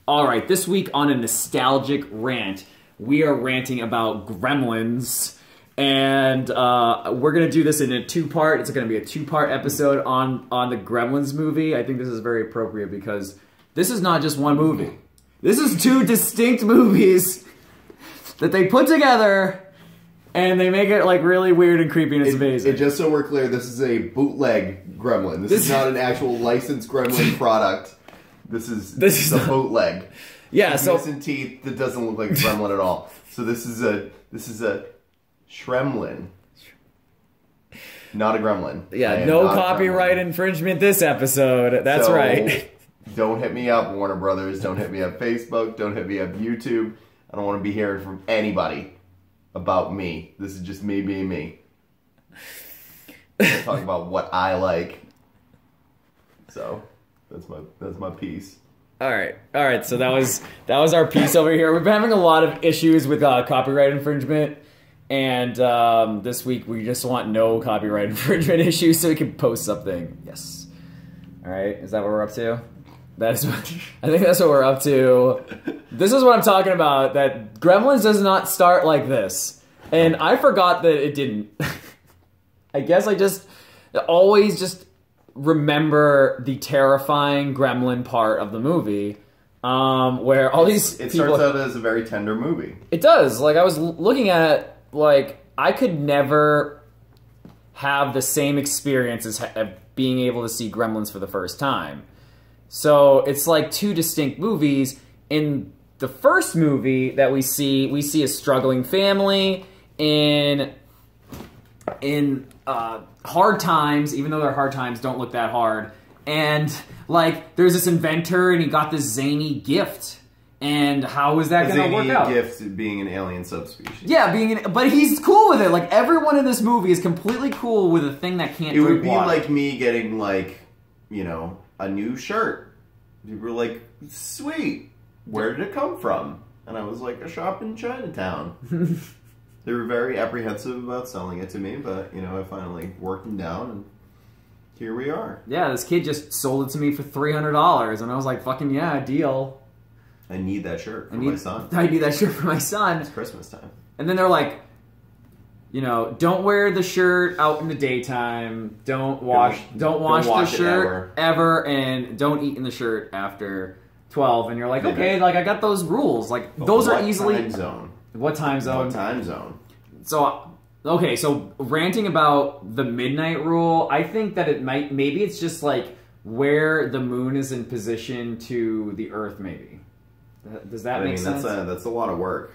All right, this week on a nostalgic rant, we are ranting about Gremlins, and we're gonna do this in a two-part. It's gonna be a two-part episode on the Gremlins movie. I think this is very appropriate because this is not just one movie. This is two distinct movies that they put together, and they make it like really weird and creepy, and it's amazing. Just so we're clear, this is a bootleg Gremlin. This is not an actual licensed Gremlin product. This is a bootleg. Yeah, so missing teeth that doesn't look like a Gremlin at all. So this is a Shremlin, not a Gremlin. Yeah, no copyright infringement this episode. That's right. Don't hit me up, Warner Brothers. Don't hit me up, Facebook. Don't hit me up, YouTube. I don't want to be hearing from anybody about me. This is just me being me. Talk about what I like. So that's my piece. All right. So that was our piece over here. We've been having a lot of issues with copyright infringement, and this week we just want no copyright infringement issues so we can post something. Yes. All right. Is that what we're up to? I think that's what we're up to. This is what I'm talking about. That Gremlins does not start like this, and I forgot that it didn't. I guess I just always just remember the terrifying gremlin part of the movie, where all these it starts out as a very tender movie. It does. Like, I was looking at it, like, I could never have the same experience as being able to see Gremlins for the first time. So it's like two distinct movies. In the first movie that we see a struggling family in hard times, even though their hard times don't look that hard. And, like, there's this inventor, and he got this zany gift. And how is that going to work out? Zany gift being an alien subspecies. Yeah, but he's cool with it. Like, everyone in this movie is completely cool with a thing that can't drink water. It would be like me getting, like, you know, a new shirt. People were like, sweet, where did it come from? And I was like, a shop in Chinatown. They were very apprehensive about selling it to me, but, you know, I finally worked them down, and here we are. Yeah, this kid just sold it to me for $300, and I was like, fucking yeah, deal. I need that shirt for my son. I need that shirt for my son. It's Christmas time. And then they're like, you know, don't wear the shirt out in the daytime, don't wash the shirt ever, and don't eat in the shirt after 12. And you're like, okay, like, I got those rules. Like, those are easily... Time zone? What time zone? What time zone? So, okay, so ranting about the midnight rule, I think that maybe it's just like where the moon is in position to the Earth, maybe. Does that make sense? That's a lot of work.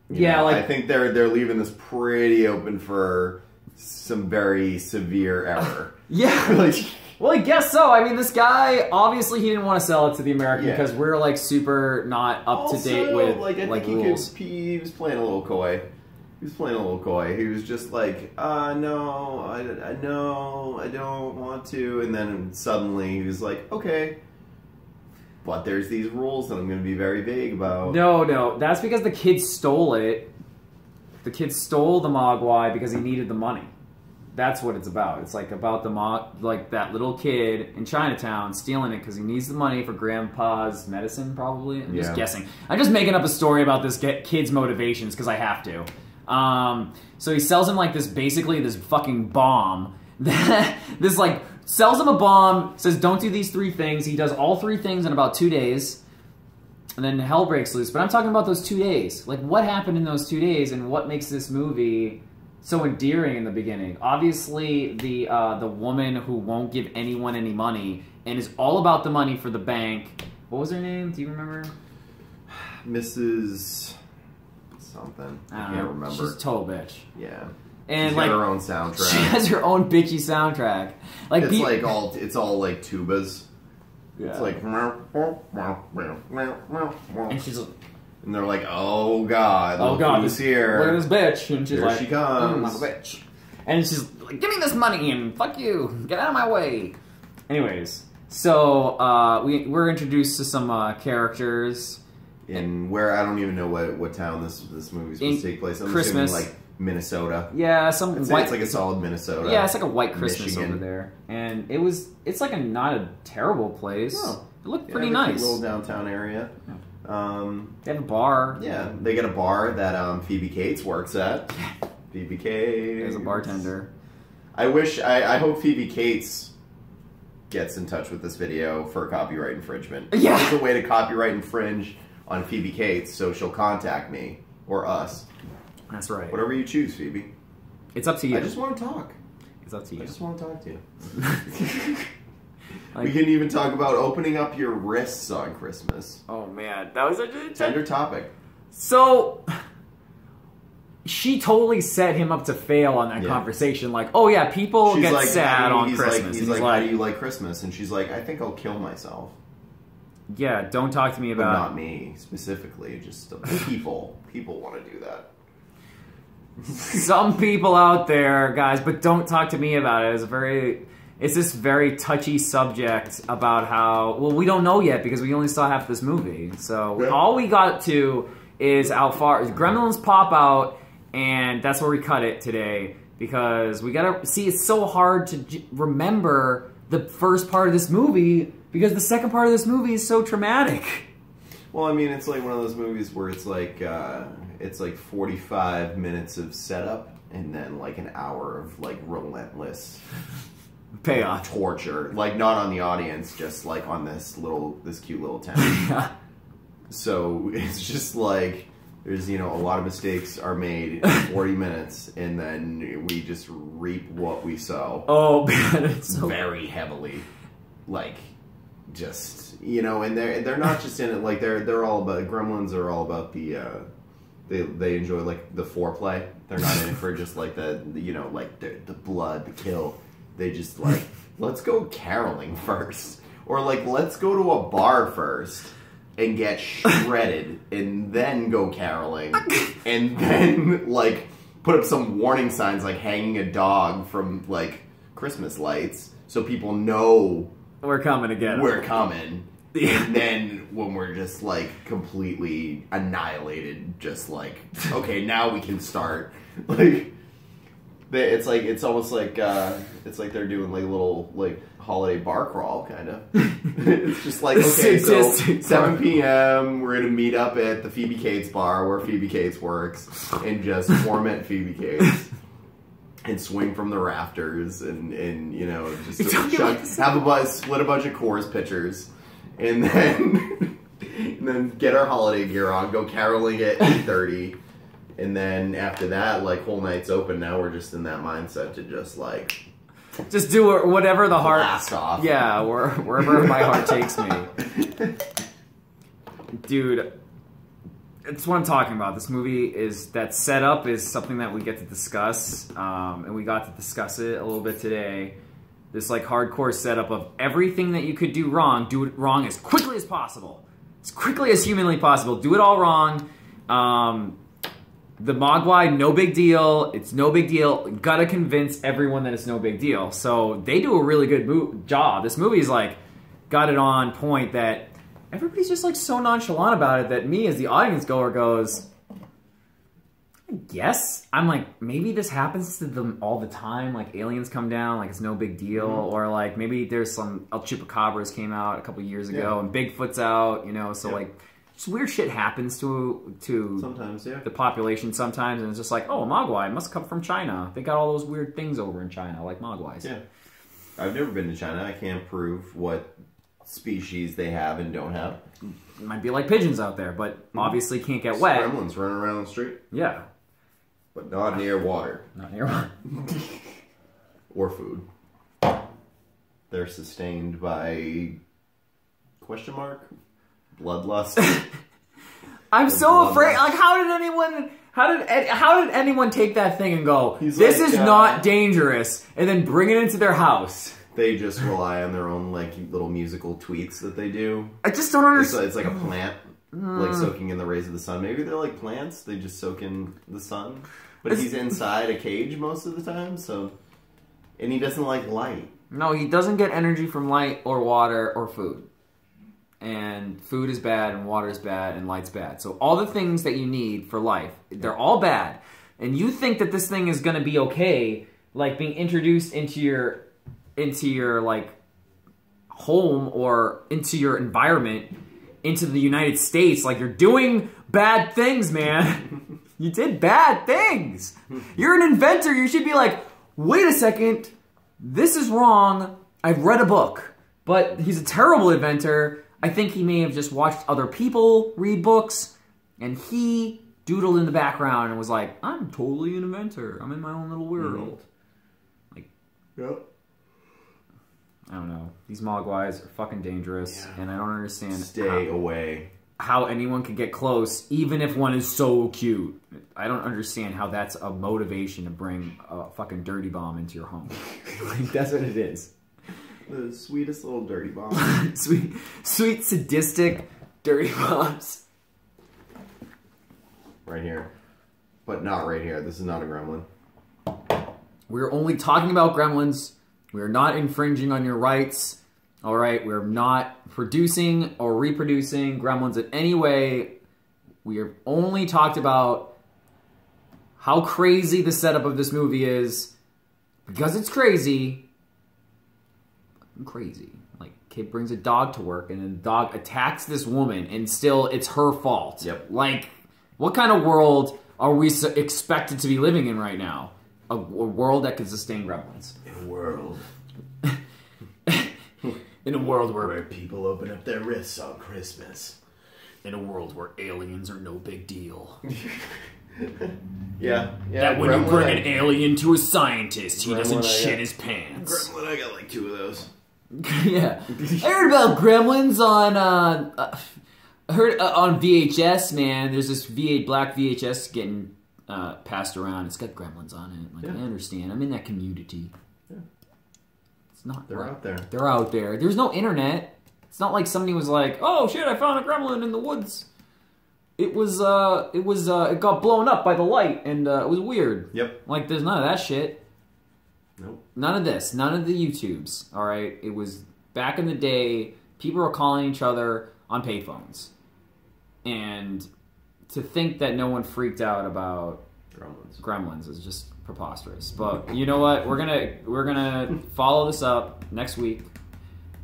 Yeah, like, I think they're leaving this pretty open for some very severe error. Yeah. Well, I guess so. I mean, this guy, obviously he didn't want to sell it to the American because we're, like, super not up to date with, I think rules. He was playing a little coy. He was just like, no, I don't want to. And then suddenly he was like, okay, but there's these rules that I'm going to be very vague about. No, that's because the kid stole it. The kid stole the Mogwai because he needed the money. That's what it's about. It's like about that little kid in Chinatown stealing it because he needs the money for grandpa's medicine, probably. I'm just guessing. I'm just making up a story about this kid's motivations because I have to. So he sells him like basically this fucking bomb. Sells him a bomb, says don't do these 3 things. He does all 3 things in about 2 days. And then hell breaks loose. But I'm talking about those 2 days. Like, what happened in those 2 days and what makes this movie so endearing in the beginning? Obviously, the woman who won't give anyone any money and is all about the money for the bank. What was her name? Do you remember? Mrs. something. I can't remember. She's a total bitch. Yeah. And she's got her own soundtrack. She has her own bitchy soundtrack. Like, it's all like tubas. Yeah. It's like and she's. And they're like, oh God, who's here? Look at this bitch. And she's here she comes. I'm a bitch. And she's like, give me this money and fuck you. Get out of my way. Anyways, so we're introduced to some characters. Where I don't even know what town this movie's supposed to take place. I'm Christmas. assuming like Minnesota. Yeah, it's like a solid Minnesota. Yeah, it's like a white Christmas Michigan. over there. And it's like not a terrible place. No. It looked pretty Cute nice. little downtown area. They have a bar. Yeah, they get a bar that Phoebe Cates works at. Phoebe Cates. As a bartender. I hope Phoebe Cates gets in touch with this video for copyright infringement. Yeah. There's a way to copyright infringe on Phoebe Cates, so she'll contact me or us. That's right. Whatever you choose, Phoebe. It's up to you. I just want to talk. It's up to you. I just want to talk to you. Like, we can even talk about opening up your wrists on Christmas. oh man, that was such a Tender topic. So she totally set him up to fail on that conversation. Like, oh yeah, people get sad on Christmas. He's like, how do you like Christmas? And she's like, I think I'll kill myself. Yeah, don't talk to me about. But not me specifically. Just people. People want to do that. Some people out there, guys, but don't talk to me about it. It's this very touchy subject about how, well, we don't know yet because we only saw half this movie. So all we got to is how far Gremlins pop out, and that's where we cut it today because we gotta see. It's so hard to remember the first part of this movie because the second part of this movie is so traumatic. Well, I mean, it's like one of those movies where it's like 45 minutes of setup and then like an hour of like relentless payoff torture, like not on the audience, just like on this cute little town. So it's just like there's a lot of mistakes are made in 40 minutes, and then we just reap what we sow. Oh man, it's so very heavily, like just and they're not just in it like they're all about Gremlins are all about the. They enjoy like the foreplay. They're not in it for just like the blood, the kill. They just like, let's go caroling first. Or like, let's go to a bar first and get shredded and then go caroling. And then like put up some warning signs like hanging a dog from like Christmas lights so people know we're coming again. We're coming. And then when we're just like completely annihilated, just like, okay, now we can start. Like, it's almost like it's like they're doing like a little like holiday bar crawl kind of. It's just like, okay, so 7 p.m. we're gonna meet up at the Phoebe Cates bar where Phoebe Cates works and just torment Phoebe Cates. And swing from the rafters and just split a bunch of Coors pitchers. And then get our holiday gear on, go caroling at 8:30, and then after that, like whole night's open. Now we're just in that mindset to just do whatever the heart blast off. Yeah, wherever my heart takes me, dude. It's what I'm talking about. This movie is that setup is something that we get to discuss, and we got to discuss it a little bit today. This like hardcore setup of everything that you could do it wrong as quickly as possible. As quickly as humanly possible. Do it all wrong. The Mogwai, no big deal. It's no big deal. Gotta convince everyone that it's no big deal. So they do a really good job. This movie's like got it on point that everybody's just like so nonchalant about it that me as the audience goer goes, I guess. I'm like, maybe this happens to them all the time. Like aliens come down, like it's no big deal. Or like maybe there's some El Chupacabras came out a couple years ago and Bigfoot's out, so like just weird shit happens to sometimes, the population sometimes, and it's just like, oh, a Mogwai must come from China. They got all those weird things over in China, like Mogwais. Yeah. I've never been to China. I can't prove what species they have and don't have. It might be like pigeons out there, but obviously can't get wet. Gremlins running around the street. Yeah. But not near water. Not near water. Or food. They're sustained by... question mark? Bloodlust. I'm so afraid. Like, how did anyone take that thing and go, this is not dangerous, and then bring it into their house? They just rely on their own like little musical tweets that they do. I just don't understand. It's like a plant, like soaking in the rays of the sun. Maybe they're like plants. They just soak in the sun. But he's inside a cage most of the time, and he doesn't like light. No, he doesn't get energy from light or water or food. And food is bad, and water is bad, and light's bad. So all the things that you need for life, they're all bad. And you think that this thing is going to be okay, like being introduced into your like home or into your environment, into the United States. Like, you're doing bad things, man. You did bad things. You're an inventor. You should be like, wait a second, this is wrong. I've read a book. But he's a terrible inventor. I think he may have just watched other people read books, and he doodled in the background and was like, I'm totally an inventor. I'm in my own little world. Like, Yep. I don't know. These Mogwais are fucking dangerous, and I don't understand Stay away. how anyone could get close, even if one is so cute. I don't understand how that's a motivation to bring a fucking dirty bomb into your home. Like, that's what it is. The sweetest little dirty bomb. sweet, sadistic, dirty bombs. Right here. But not right here. This is not a gremlin. We're only talking about gremlins. We're not infringing on your rights. All right? We're not producing or reproducing gremlins in any way. We have only talked about how crazy the setup of this movie is. Because it's crazy. Crazy. Like, kid brings a dog to work and then the dog attacks this woman and still it's her fault. Yep. Like, what kind of world are we expected to be living in right now? A world that can sustain gremlins. In a world. In a world where people open up their wrists on Christmas. In a world where aliens are no big deal. Yeah. That when you bring an alien to a scientist, he doesn't shit his pants. Gremlin, I got like 2 of those. Yeah. I heard about gremlins on, I heard on VHS, man. There's this black VHS getting passed around. It's got gremlins on it. Like, I understand. I'm in that community. Yeah. It's not. They're out there. They're out there. There's no internet. It's not like somebody was like, "Oh shit, I found a gremlin in the woods." It got blown up by the light, and it was weird. Yep. Like, there's none of that shit. Nope. None of this. None of the YouTubes. All right. It was back in the day. People were calling each other on payphones, and to think that no one freaked out about gremlins is just preposterous. But you know what? We're gonna follow this up next week.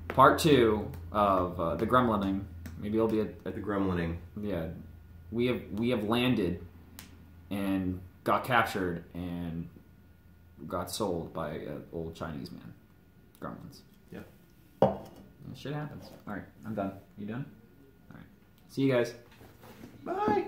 Part 2 of the gremlining. Maybe it'll be the gremlining. Yeah, we have landed and got captured and got sold by an old Chinese man. Gremlins. Yep. Shit happens. All right, I'm done. You done? All right. See you guys. Bye.